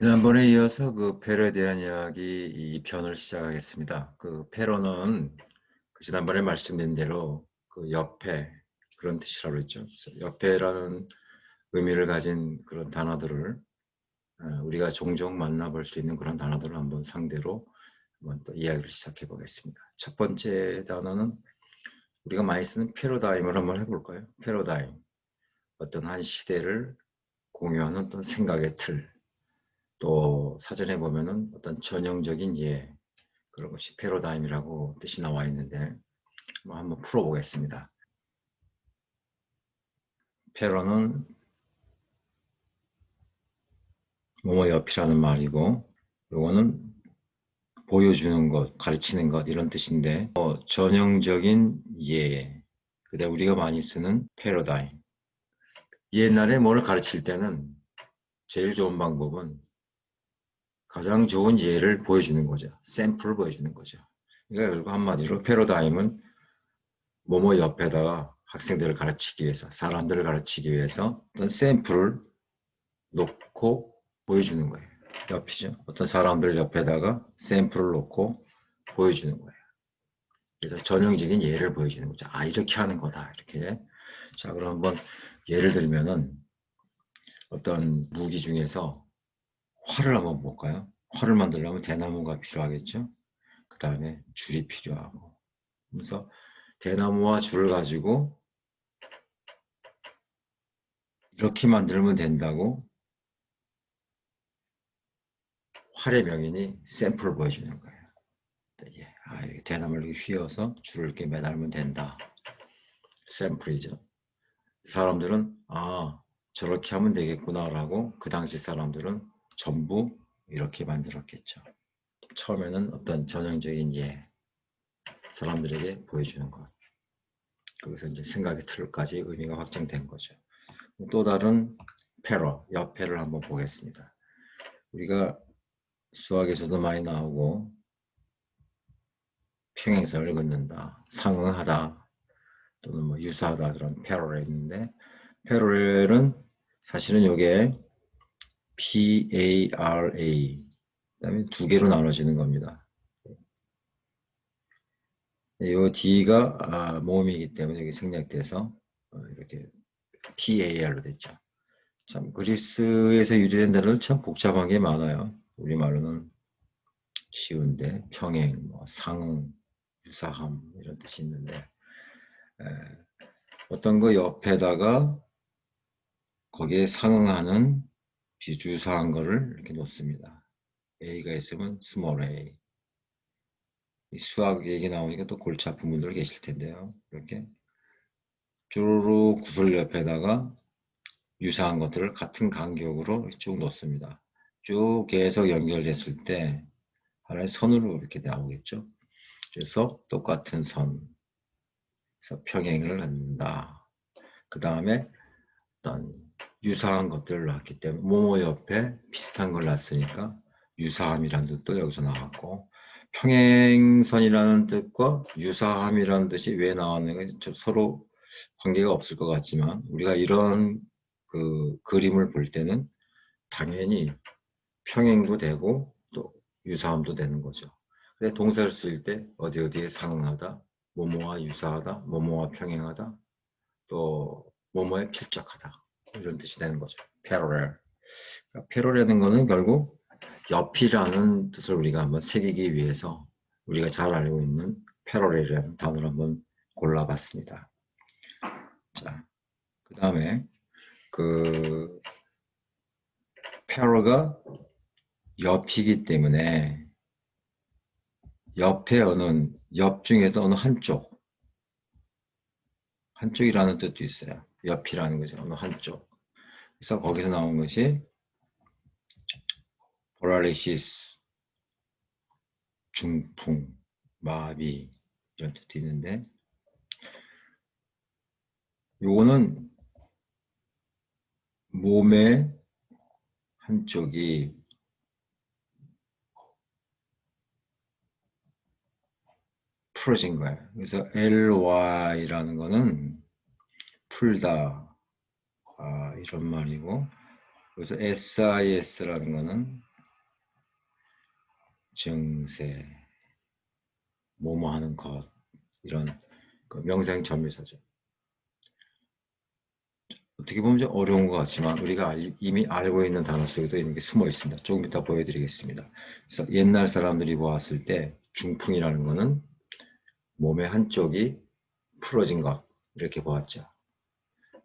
지난번에 이어서 그 패러에 대한 이야기 이 편을 시작하겠습니다. 그 패러는 그 지난번에 말씀드린 대로 그 옆에 그런 뜻이라고 했죠. 그래서 옆에라는 의미를 가진 그런 단어들을 우리가 종종 만나볼 수 있는 그런 단어들을 한번 상대로 한번 또 이야기를 시작해 보겠습니다. 첫 번째 단어는 우리가 많이 쓰는 패러다임을 한번 해볼까요? 패러다임. 어떤 한 시대를 공유하는 어떤 생각의 틀. 또 사전에 보면은 어떤 전형적인 예 그런 것이 패러다임이라고 뜻이 나와 있는데 한번 풀어보겠습니다. 패러는 뭐뭐 옆이라는 말이고 요거는 보여주는 것, 가르치는 것 이런 뜻인데 전형적인 예 그다음 우리가 많이 쓰는 패러다임. 옛날에 뭘 가르칠 때는 제일 좋은 방법은 가장 좋은 예를 보여주는 거죠. 샘플을 보여주는 거죠. 그러니까 결국 한마디로 패러다임은 뭐뭐 옆에다가 학생들을 가르치기 위해서, 사람들을 가르치기 위해서 어떤 샘플을 놓고 보여주는 거예요. 옆이죠. 어떤 사람들 옆에다가 샘플을 놓고 보여주는 거예요. 그래서 전형적인 예를 보여주는 거죠. 아, 이렇게 하는 거다. 이렇게. 자, 그럼 한번 예를 들면은 어떤 무기 중에서 활을 한번 볼까요? 활을 만들려면 대나무가 필요하겠죠. 그 다음에 줄이 필요하고. 그래서 대나무와 줄을 가지고 이렇게 만들면 된다고 활의 명인이 샘플을 보여주는 거예요. 예, 이렇게 대나무를 이렇게 휘어서 줄을 이렇게 매달면 된다. 샘플이죠. 사람들은 저렇게 하면 되겠구나라고 그 당시 사람들은 전부 이렇게 만들었겠죠. 처음에는 어떤 전형적인 예 사람들에게 보여주는 것. 거기서 이제 생각의 틀까지 의미가 확장된 거죠. 또 다른 패러, 옆패를 한번 보겠습니다. 우리가 수학에서도 많이 나오고 평행선을 긋는다, 상응하다, 또는 뭐 유사하다 그런 패러렐이 있는데 패러렐은 사실은 이게 PARA 그다음에 두 개로 나눠지는 겁니다. 이 D가 모음이기 때문에 여기 생략돼서 이렇게 PAR로 됐죠. 참 그리스에서 유래된 단어는 참 복잡한 게 많아요. 우리말로는 쉬운데 평행, 뭐 상응, 유사함 이런 뜻이 있는데 어떤 거 옆에다가 거기에 상응하는 비주사한 거를 이렇게 놓습니다. A가 있으면 스몰 a. 수학 얘기 나오니까 또 골치 아픈 분들 계실 텐데요. 이렇게 쭈루루 구슬 옆에다가 유사한 것들을 같은 간격으로 쭉 놓습니다. 쭉 계속 연결됐을 때 하나의 선으로 이렇게 나오겠죠. 그래서 똑같은 선, 그래서 평행을 한다. 그 다음에 어떤 유사한 것들을 놨기 때문에 모모 옆에 비슷한 걸 놨으니까 유사함이라는 뜻도 여기서 나왔고 평행선이라는 뜻과 유사함이라는 뜻이 왜 나왔는가 서로 관계가 없을 것 같지만 우리가 이런 그 그림을 볼 때는 당연히 평행도 되고 또 유사함도 되는 거죠. 근데 동사를 쓸 때 어디에 상응하다, 뭐뭐와 유사하다, 뭐뭐와 평행하다, 또 뭐뭐에 필적하다 이런 뜻이 되는 거죠. parallel. 그러니까 parallel이라는 거는 결국 옆이라는 뜻을 우리가 한번 새기기 위해서 우리가 잘 알고 있는 parallel이라는 단어를 한번 골라봤습니다. 자, 그 다음에 그 parallel가 옆이기 때문에 옆에 어느 옆 중에서 어느 한쪽이라는 뜻도 있어요. 옆이라는 것이 어느 한쪽. 그래서 거기서 나온 것이 paralysis, 중풍, 마비 이런 뜻도 있는데 요거는 몸의 한쪽이 풀어진 거예요. 그래서 LY라는 거는 풀다 이런 말이고 그래서 SIS라는 거는 증세, 뭐뭐 하는 것, 이런 그 명사형전밀사죠. 어떻게 보면 좀 어려운 것 같지만 우리가 이미 알고 있는 단어 속에도 이런 게 숨어 있습니다. 조금 이따 보여드리겠습니다. 그래서 옛날 사람들이 보았을 때 중풍이라는 것은 몸의 한쪽이 풀어진 것 이렇게 보았죠.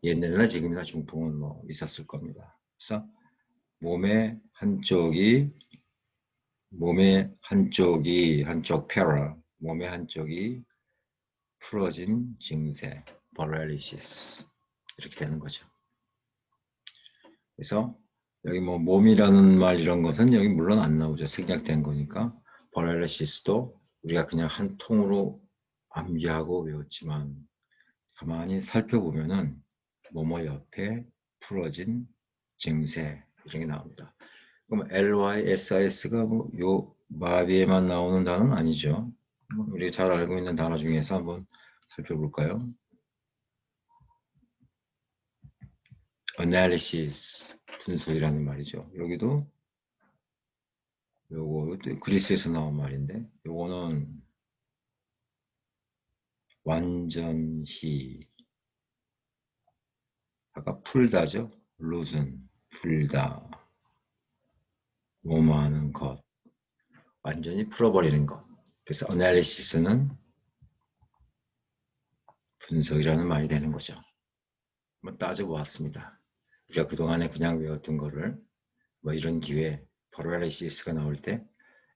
옛날이나 지금이나 중풍은 뭐 있었을 겁니다. 그래서 몸의 한쪽 패럴, 몸의 한쪽이 풀어진 증세, paralysis 이렇게 되는 거죠. 그래서 여기 뭐 몸이라는 말 이런 것은 여기 물론 안 나오죠. 생략된 거니까 paralysis,도 우리가 그냥 한 통으로 암기하고 외웠지만 가만히 살펴보면은 뭐뭐 옆에 풀어진 증세 이런 게 나옵니다. 그럼 LYSIS가 뭐 요 마비에만 나오는 단어는 아니죠. 우리 잘 알고 있는 단어 중에서 한번 살펴볼까요? analysis, 분석이라는 말이죠. 여기도 요거 그리스에서 나온 말인데 요거는 완전히 아까 풀다죠. loosen, 풀다, 뭐뭐하는 것, 완전히 풀어버리는 것. 그래서 analysis는 분석이라는 말이 되는 거죠. 한번 따져보았습니다. 우리가 그동안에 그냥 외웠던 거를 뭐 이런 기회에 paralyzis가 나올 때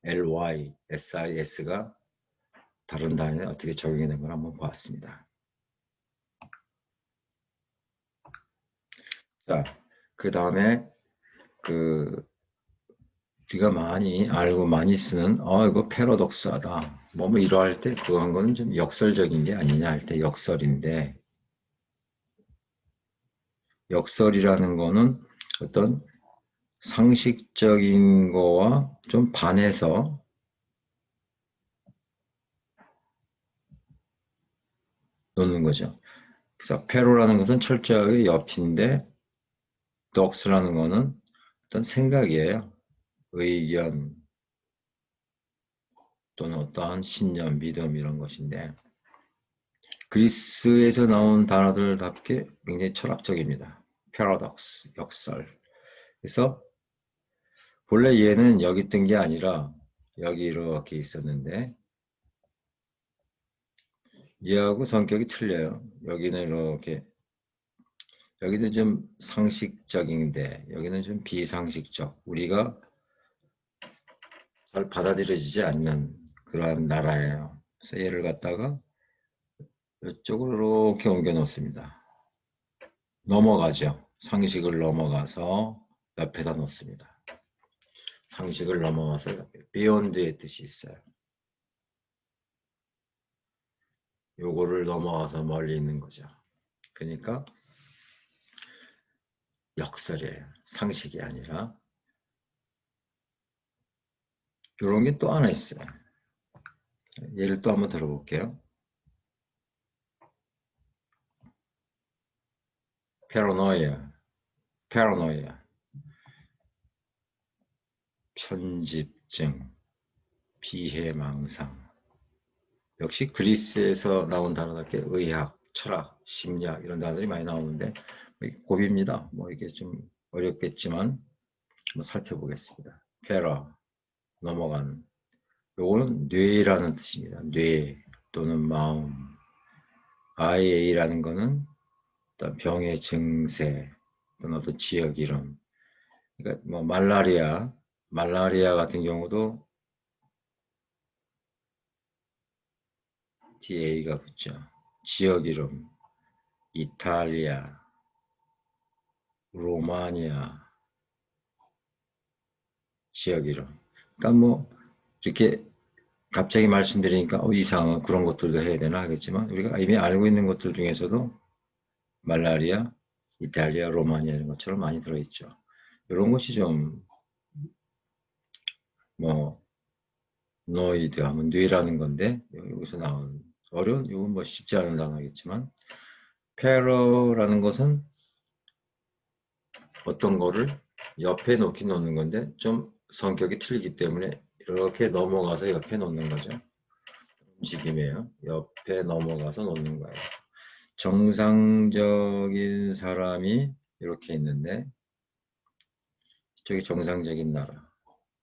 LYSIS가 다른 단어에 어떻게 적용이 되는 걸 한번 보았습니다. 자, 그 다음에 우리가 많이 알고 많이 쓰는 이거 패러독스하다 뭐 이러할 때 그거 한 거는 좀 역설적인 게 아니냐 할 때 역설인데 역설이라는 거는 어떤 상식적인 거와 좀 반해서 놓는 거죠. 그래서 패로라는 것은 철저하게 옆인데 덕스라는 거는 어떤 생각이에요. 의견 또는 어떠한 신념, 믿음 이런 것인데 그리스에서 나온 단어들답게 굉장히 철학적입니다. 패러독스, 역설. 그래서 본래 얘는 여기 있던 게 아니라 여기 이렇게 있었는데 얘하고 성격이 틀려요. 여기는 이렇게 여기는 좀 상식적인데 여기는 좀 비상식적. 우리가 잘 받아들여지지 않는 그러한 나라예요. 그래서 얘를 갖다가 이쪽으로 이렇게 옮겨 놓습니다. 넘어가죠. 상식을 넘어가서 옆에다 놓습니다. 상식을 넘어가서 옆에. beyond의 뜻이 있어요. 요거를 넘어가서 멀리 있는 거죠. 그러니까 역설이에요. 상식이 아니라. 이런 게 또 하나 있어요. 예를 또 한번 들어볼게요. paranoia, 편집증, 비해망상. 역시 그리스에서 나온 단어답게 의학, 철학, 심리학 이런 단어들이 많이 나오는데 고비입니다. 뭐 이게 좀 어렵겠지만 한번 살펴보겠습니다. 페라, 넘어간. 요거는 뇌라는 뜻입니다. 뇌 또는 마음. IA라는 거는 어떤 병의 증세 또는 어떤 지역 이름. 그러니까 뭐 말라리아 같은 경우도 DA가 붙죠. 지역 이름, 이탈리아, 로마니아, 지역 이름. 그러니까 뭐 이렇게 갑자기 말씀드리니까 이상한 그런 것들도 해야 되나 하겠지만 우리가 이미 알고 있는 것들 중에서도 말라리아, 이탈리아, 로마니아 이런 것처럼 많이 들어있죠. 이런 것이 좀 뭐 노이드 하면 뇌라는 건데 여기서 나온 어려운 이건 뭐 쉽지 않은 단어겠지만 페러라는 것은 어떤 거를 옆에 놓긴 놓는 건데 좀 성격이 틀리기 때문에 이렇게 넘어가서 옆에 놓는 거죠. 움직임이에요. 옆에 넘어가서 놓는 거예요. 정상적인 사람이 이렇게 있는데 저기 정상적인 나라,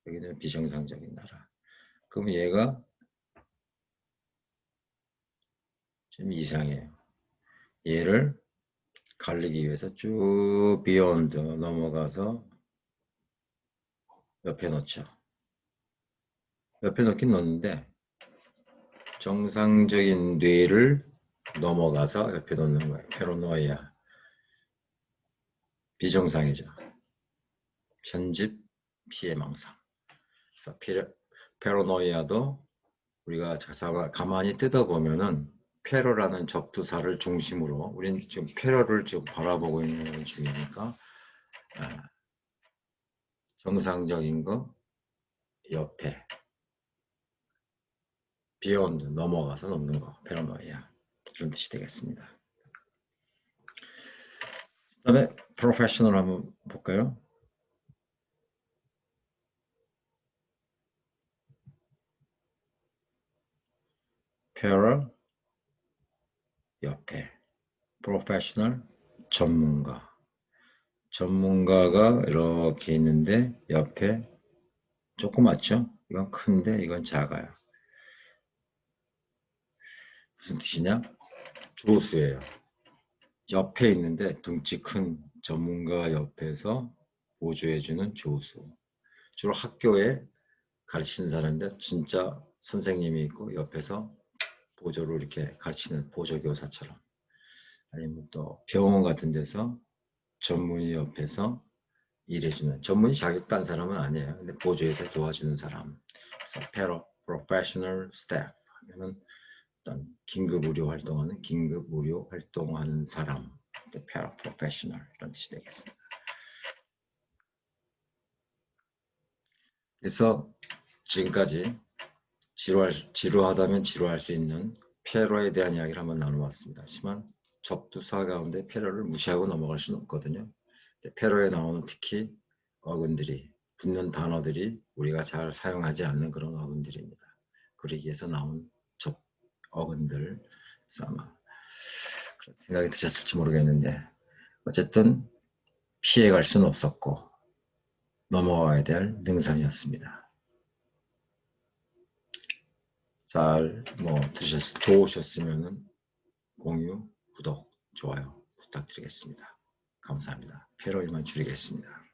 여기는 비정상적인 나라. 그럼 얘가 좀 이상해요. 얘를 가리기 위해서 쭉 beyond 넘어가서 옆에 놓죠. 옆에 놓긴 놓는데 정상적인 뇌를 넘어가서 옆에 놓는 거예요. 페로노이아. 비정상이죠. 편집, 피해망상. 그래서 페로노이아도 우리가 가만히 뜯어보면은 쾌러라는 접두사를 중심으로 우리는 지금 쾌러를 지금 바라보고 있는 중이니까 정상적인 거 옆에 beyond 넘어가서 놓는 거 페로노이아 이런 뜻이 되겠습니다. 그 다음에 professional 한번 볼까요? para 옆에 professional 전문가 전문가가 이렇게 있는데 옆에 조그맣죠? 이건 큰데 이건 작아요. 무슨 뜻이냐? 조수예요. 옆에 있는데 덩치 큰 전문가 옆에서 보조해주는 조수. 주로 학교에 가르치는 사람인데 진짜 선생님이 있고 옆에서 보조를 이렇게 가르치는 보조교사처럼. 아니면 또 병원 같은 데서 전문의 옆에서 일해주는. 전문의 자격 딴 사람은 아니에요. 근데 보조해서 도와주는 사람. 그래서 professional staff 하면은 어떤 긴급 의료 활동하는 긴급 의료 활동하는 사람. paraprofessional 이런 뜻이 되겠습니다. 그래서 지금까지 지루하다면 지루할 수 있는 페러에 대한 이야기를 한번 나눠봤습니다. 하지만 접두사 가운데 페러를 무시하고 넘어갈 수는 없거든요. 페러에 나오는 특히 어근들이 붙는 단어들이 우리가 잘 사용하지 않는 그런 어근들입니다. 그러기 위해서 나온 어근들. 그래서 아마 그런 생각이 드셨을지 모르겠는데 어쨌든 피해갈 수는 없었고 넘어가야 될 능선이었습니다. 잘 좋으셨으면 공유, 구독, 좋아요 부탁드리겠습니다. 감사합니다. 페러에만 줄이겠습니다.